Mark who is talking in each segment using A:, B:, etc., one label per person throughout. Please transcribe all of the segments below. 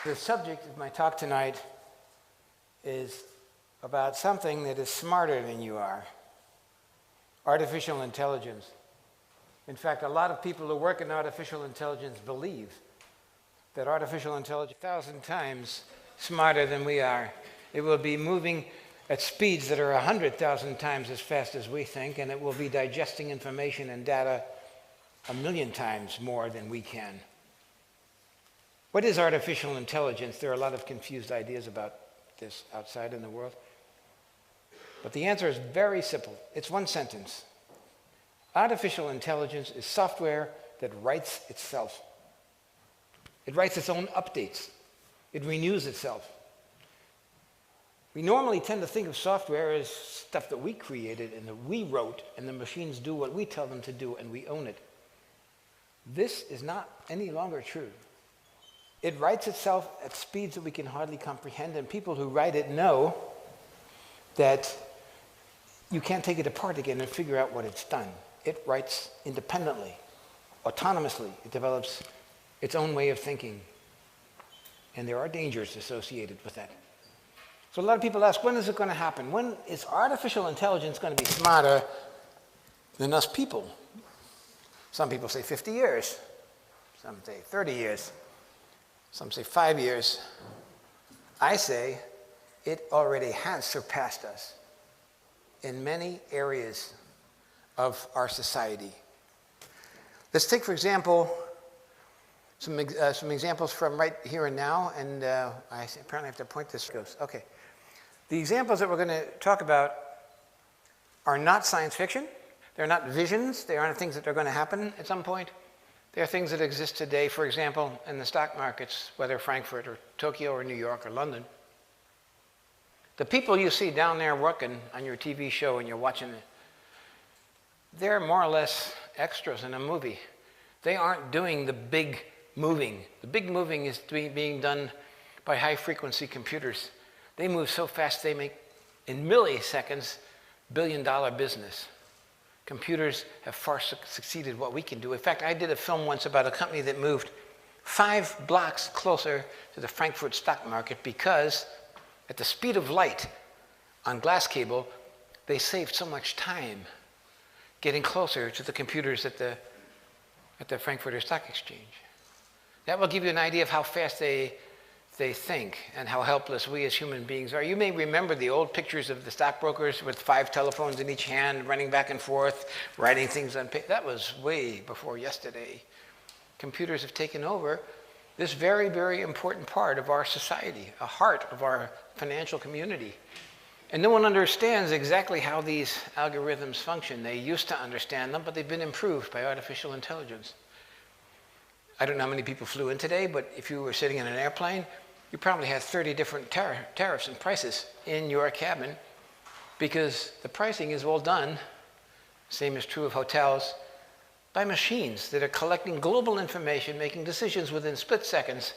A: The subject of my talk tonight is about something that is smarter than you are: artificial intelligence. In fact, a lot of people who work in artificial intelligence believe that artificial intelligence is 1,000 times smarter than we are. It will be moving at speeds that are 100,000 times as fast as we think, and it will be digesting information and data 1,000,000 times more than we can. What is artificial intelligence? There are a lot of confused ideas about this outside in the world. But the answer is very simple. It's one sentence. Artificial intelligence is software that writes itself. It writes its own updates. It renews itself. We normally tend to think of software as stuff that we created and that we wrote, and the machines do what we tell them to do, and we own it. This is not any longer true. It writes itself at speeds that we can hardly comprehend, and people who write it know that you can't take it apart again and figure out what it's done. It writes independently, autonomously. It develops its own way of thinking, and there are dangers associated with that. So a lot of people ask, when is it going to happen? When is artificial intelligence going to be smarter than us people? Some people say 50 years. Some say 30 years. Some say 5 years. I say it already has surpassed us in many areas of our society. Let's take, for example, some examples from right here and now, and I apparently have to point this. Okay. The examples that we're going to talk about are not science fiction. They're not visions. They aren't things that are going to happen at some point. They are things that exist today, for example, in the stock markets, whether Frankfurt or Tokyo or New York or London. The people you see down there working on your TV show and you're watching it, they're more or less extras in a movie. They aren't doing the big moving. The big moving is being done by high-frequency computers. They move so fast they make, in milliseconds, billion-dollar business. Computers have far succeeded what we can do. In fact, I did a film once about a company that moved 5 blocks closer to the Frankfurt stock market because at the speed of light on glass cable, they saved so much time getting closer to the computers at the Frankfurter Stock Exchange. That will give you an idea of how fast they think and how helpless we as human beings are. You may remember the old pictures of the stockbrokers with 5 telephones in each hand, running back and forth, writing things on paper. That was way before yesterday. Computers have taken over this very, very important part of our society, a heart of our financial community. And no one understands exactly how these algorithms function. They used to understand them, but they've been improved by artificial intelligence. I don't know how many people flew in today, but if you were sitting in an airplane, you probably had 30 different tariffs and prices in your cabin because the pricing is all done, same is true of hotels, by machines that are collecting global information, making decisions within split seconds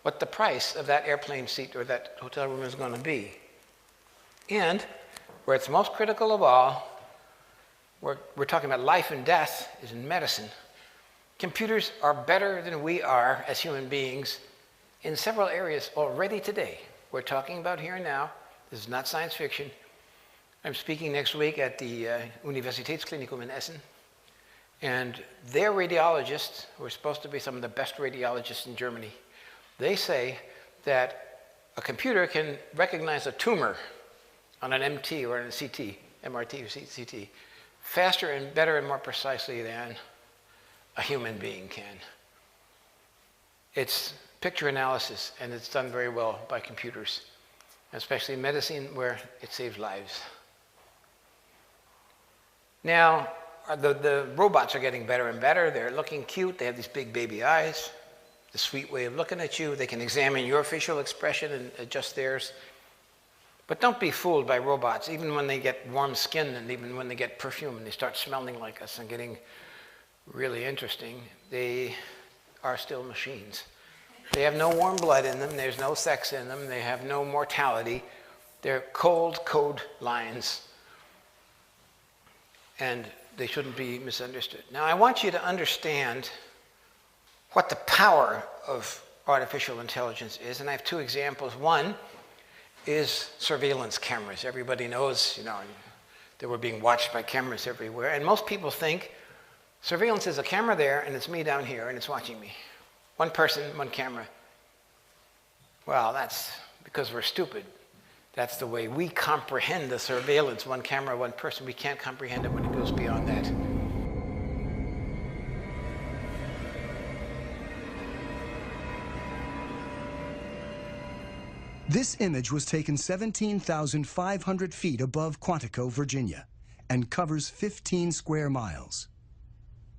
A: what the price of that airplane seat or that hotel room is going to be. And where it's most critical of all, we're talking about life and death, is in medicine. Computers are better than we are as human beings in several areas already today. We're talking about here and now. This is not science fiction. I'm speaking next week at the Universitätsklinikum in Essen. And their radiologists, who are supposed to be some of the best radiologists in Germany, they say that a computer can recognize a tumor on an MT or on a CT, MRT or CT, faster and better and more precisely than a human being can. It's picture analysis, and it's done very well by computers, especially in medicine where it saves lives. Now, the robots are getting better and better. They're looking cute. They have these big baby eyes, the sweet way of looking at you. They can examine your facial expression and adjust theirs. But don't be fooled by robots, even when they get warm skin and even when they get perfume and they start smelling like us and getting really interesting, they are still machines. They have no warm blood in them. There's no sex in them. They have no mortality. They're cold code lines. And they shouldn't be misunderstood. Now, I want you to understand what the power of artificial intelligence is, and I have two examples. One is surveillance cameras. Everybody knows, that we're being watched by cameras everywhere, and most people think surveillance is a camera there, and it's me down here, and it's watching me. One person, one camera. Well, that's because we're stupid. That's the way we comprehend the surveillance, one camera, one person. We can't comprehend it when it goes beyond that.
B: This image was taken 17,500 feet above Quantico, Virginia, and covers 15 square miles.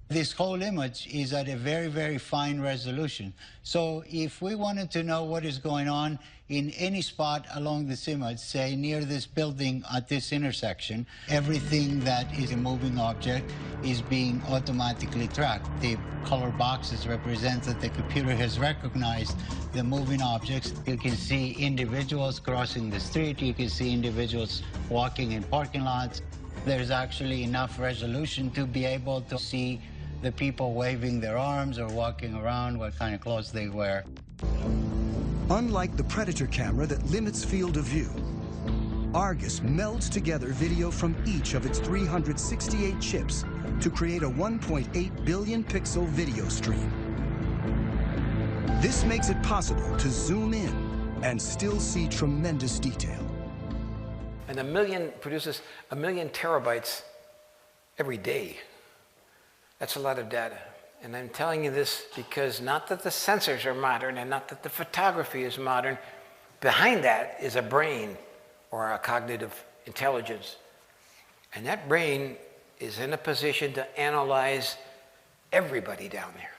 C: This whole image is at a very, very fine resolution. So if we wanted to know what is going on in any spot along this image, say near this building at this intersection, everything that is a moving object is being automatically tracked. The color boxes represent that the computer has recognized the moving objects. You can see individuals crossing the street. You can see individuals walking in parking lots. There's actually enough resolution to be able to see the people waving their arms or walking around, what kind of clothes they wear.
B: Unlike the Predator camera that limits field of view, Argus melds together video from each of its 368 chips to create a 1.8 billion pixel video stream. This makes it possible to zoom in and still see tremendous detail.
A: And produces 1 million terabytes every day. That's a lot of data. And I'm telling you this because not that the sensors are modern and not that the photography is modern. Behind that is a brain or a cognitive intelligence. And that brain is in a position to analyze everybody down there.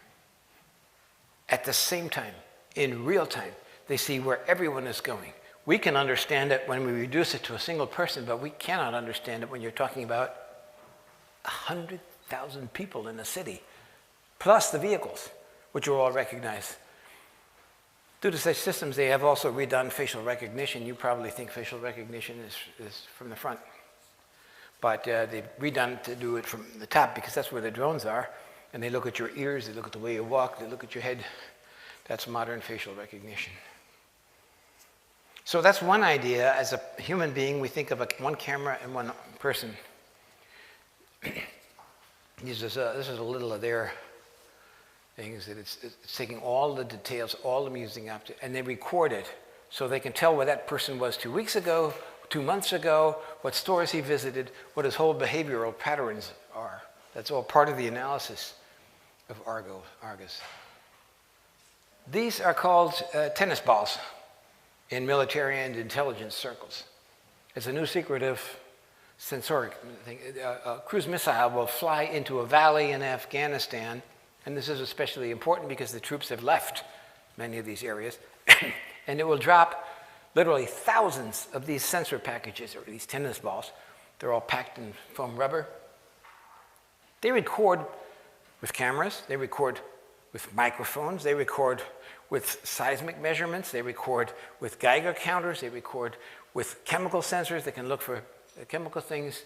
A: At the same time, in real time, they see where everyone is going. We can understand it when we reduce it to a single person, but we cannot understand it when you're talking about 100,000 people in a city, plus the vehicles, which are all recognized. Due to such systems, they have also redone facial recognition. You probably think facial recognition is from the front, but they've redone to do it from the top because that's where the drones are, and they look at your ears, they look at the way you walk, they look at your head. That's modern facial recognition. So that's one idea. As a human being, we think of one camera and one person. This is a little of their things, that it's taking all the details, all the music up, and they record it so they can tell where that person was 2 weeks ago, 2 months ago, what stores he visited, what his whole behavioral patterns are. That's all part of the analysis of Argus. These are called tennis balls in military and intelligence circles. It's a new secretive sensoric thing. A cruise missile will fly into a valley in Afghanistan, and this is especially important because the troops have left many of these areas, and it will drop literally thousands of these sensor packages, or these tennis balls. They're all packed in foam rubber. They record with cameras, they record with microphones, they record with seismic measurements, they record with Geiger counters, they record with chemical sensors that can look for chemical things.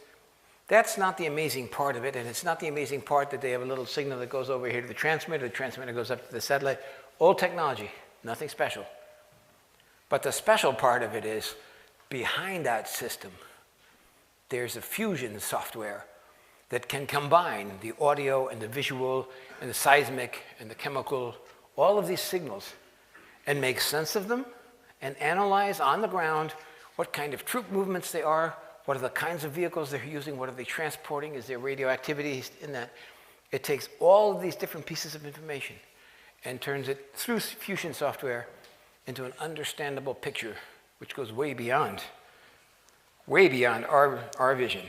A: That's not the amazing part of it, and it's not the amazing part that they have a little signal that goes over here to the transmitter goes up to the satellite. Old technology, nothing special. But the special part of it is, behind that system, there's a fusion software that can combine the audio and the visual and the seismic and the chemical, all of these signals, and make sense of them and analyze on the ground what kind of troop movements they are, what are the kinds of vehicles they're using, what are they transporting, is there radioactivity in that. It takes all of these different pieces of information and turns it, through fusion software, into an understandable picture, which goes way beyond our vision.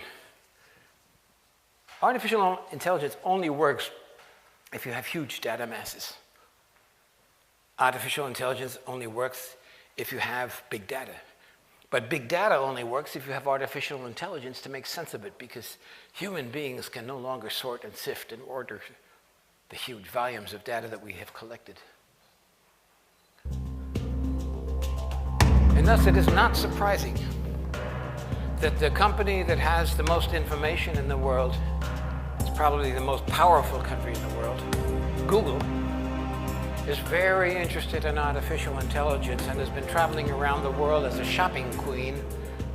A: Artificial intelligence only works if you have huge data masses. Artificial intelligence only works if you have big data. But big data only works if you have artificial intelligence to make sense of it, because human beings can no longer sort and sift and order the huge volumes of data that we have collected. And thus it is not surprising that the company that has the most information in the world, it's probably the most powerful country in the world, Google, is very interested in artificial intelligence and has been traveling around the world as a shopping queen,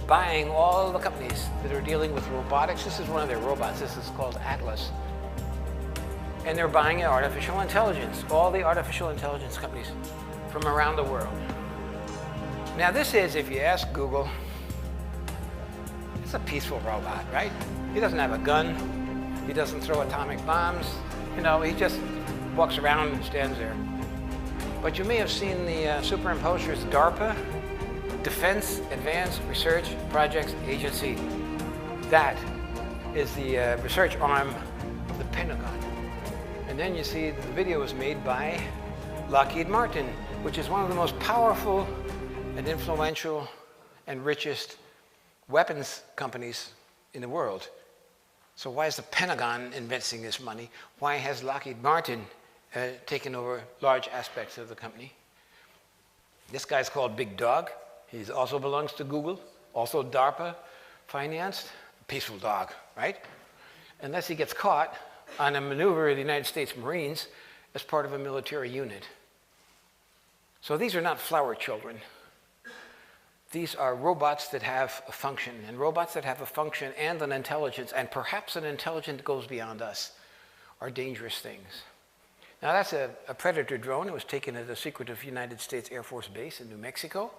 A: buying all the companies that are dealing with robotics. This is one of their robots. This is called Atlas. And they're buying artificial intelligence, all the artificial intelligence companies from around the world. Now this is, if you ask Google, it's a peaceful robot, right? He doesn't have a gun. He doesn't throw atomic bombs. You know, he just walks around and stands there. But you may have seen the superimposers DARPA, Defense Advanced Research Projects Agency. That is the research arm of the Pentagon. And then you see the video was made by Lockheed Martin, which is one of the most powerful and influential and richest weapons companies in the world. So why is the Pentagon investing this money? Why has Lockheed Martin taken over large aspects of the company? This guy's called Big Dog. He also belongs to Google, also DARPA financed. Peaceful dog, right? Unless he gets caught on a maneuver of the United States Marines as part of a military unit. So these are not flower children. These are robots that have a function, and robots that have a function and an intelligence, and perhaps an intelligence that goes beyond us, are dangerous things. Now that's a Predator drone. It was taken at a secretive United States Air Force base in New Mexico.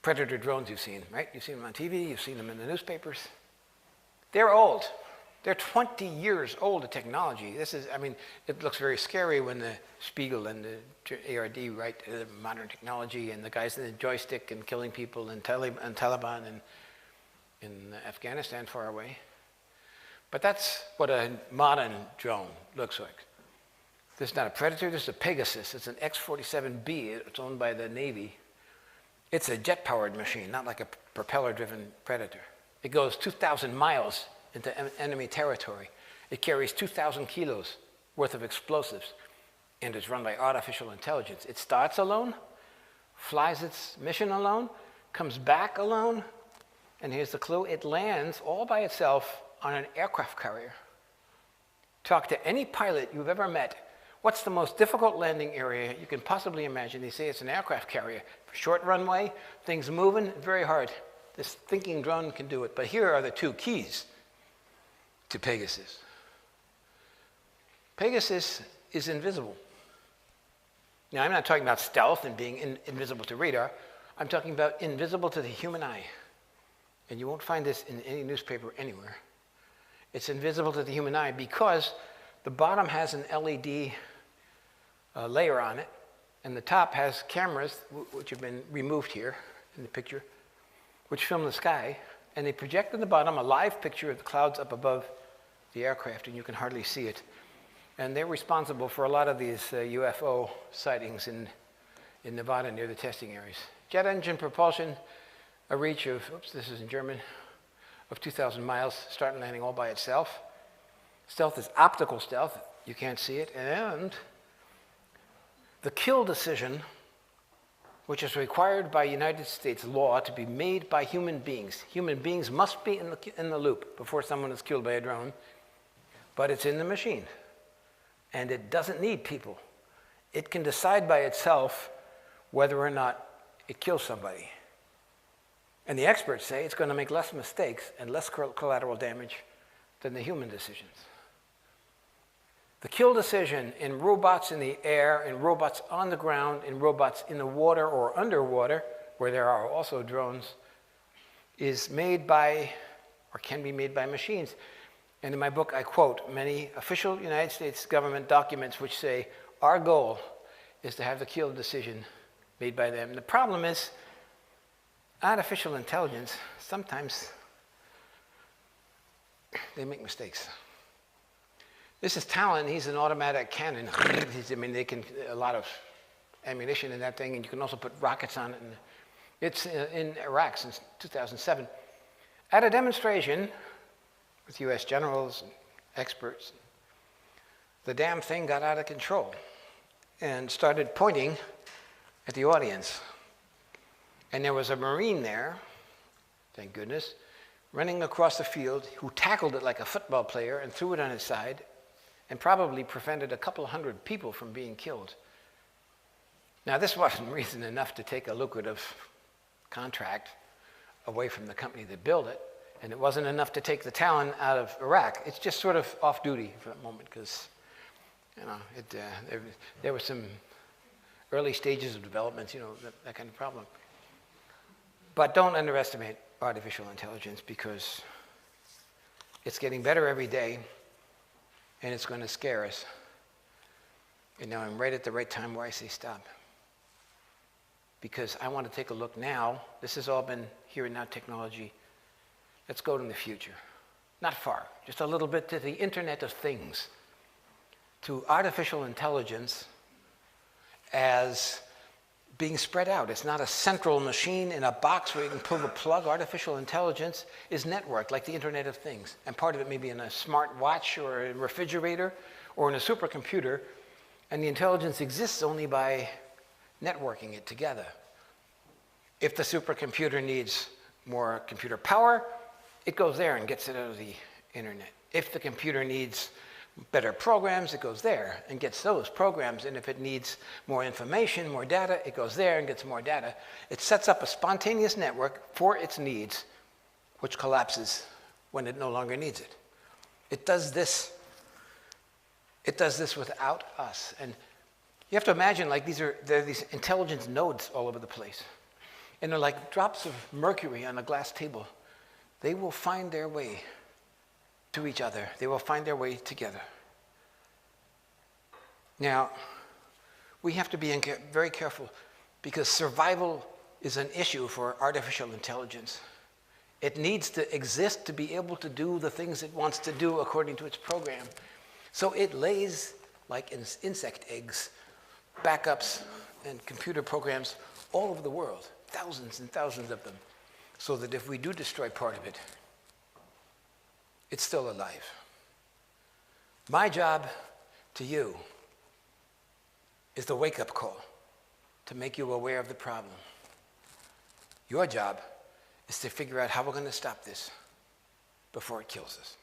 A: Predator drones you've seen, right? You've seen them on TV, you've seen them in the newspapers. They're old. They're 20 years old, the technology. This is, I mean, it looks very scary when the Spiegel and the ARD write modern technology and the guys in the joystick and killing people and Taliban and in Afghanistan far away. But that's what a modern drone looks like. This is not a Predator, this is a Pegasus. It's an X-47B. It's owned by the Navy. It's a jet-powered machine, not like a propeller-driven Predator. It goes 2,000 miles into enemy territory. It carries 2,000 kilos worth of explosives, and it's run by artificial intelligence. It starts alone, flies its mission alone, comes back alone, and here's the clue, it lands all by itself on an aircraft carrier. Talk to any pilot you've ever met. What's the most difficult landing area you can possibly imagine? They say it's an aircraft carrier. Short runway, things moving, very hard. This thinking drone can do it. But here are the two keys to Pegasus. Pegasus is invisible. Now, I'm not talking about stealth and being invisible to radar. I'm talking about invisible to the human eye. And you won't find this in any newspaper anywhere. It's invisible to the human eye because the bottom has an LED layer on it, and the top has cameras, which have been removed here in the picture, which film the sky, and they project on the bottom a live picture of the clouds up above the aircraft, and you can hardly see it. And they're responsible for a lot of these UFO sightings in Nevada near the testing areas. Jet engine propulsion, a reach of, oops, this is in German, of 2,000 miles, start and landing all by itself. Stealth is optical stealth. You can't see it. And the kill decision, which is required by United States law to be made by human beings. Human beings must be in the loop before someone is killed by a drone, but it's in the machine. And it doesn't need people. It can decide by itself whether or not it kills somebody. And the experts say it's going to make less mistakes and less collateral damage than the human decisions. The kill decision in robots in the air, in robots on the ground, in robots in the water or underwater, where there are also drones, is made by, or can be made by machines. And in my book, I quote many official United States government documents which say, our goal is to have the kill decision made by them. The problem is, artificial intelligence, sometimes they make mistakes. This is Talon. He's an automatic cannon. I mean, they can, a lot of ammunition in that thing, and you can also put rockets on it. And it's in Iraq since 2007. At a demonstration with US generals and experts, the damn thing got out of control and started pointing at the audience. And there was a Marine there, thank goodness, running across the field who tackled it like a football player and threw it on his side and probably prevented a couple hundred people from being killed. Now, this wasn't reason enough to take a lucrative contract away from the company that built it, and it wasn't enough to take the talent out of Iraq. It's just sort of off duty for a moment because, you know, there were some early stages of development, you know, that kind of problem. But don't underestimate artificial intelligence because it's getting better every day, and it's going to scare us. And now I'm right at the right time where I say stop. Because I want to take a look now. This has all been here and now technology. Let's go to the future. Not far, just a little bit to the Internet of Things, to artificial intelligence as being spread out. It's not a central machine in a box where you can pull the plug. Artificial intelligence is networked like the Internet of Things. And part of it may be in a smart watch or a refrigerator or in a supercomputer. And the intelligence exists only by networking it together. If the supercomputer needs more computer power, it goes there and gets it out of the internet. If the computer needs better programs, it goes there and gets those programs. And if it needs more information, more data, it goes there and gets more data. It sets up a spontaneous network for its needs, which collapses when it no longer needs it. It does this without us. And you have to imagine, like, there are these intelligence nodes all over the place. And they're like drops of mercury on a glass table. They will find their way to each other. They will find their way together. Now, we have to be very careful because survival is an issue for artificial intelligence. It needs to exist to be able to do the things it wants to do according to its program. So it lays, like insect eggs, backups and computer programs all over the world, thousands and thousands of them, so that if we do destroy part of it, it's still alive. My job to you is the wake-up call to make you aware of the problem. Your job is to figure out how we're going to stop this before it kills us.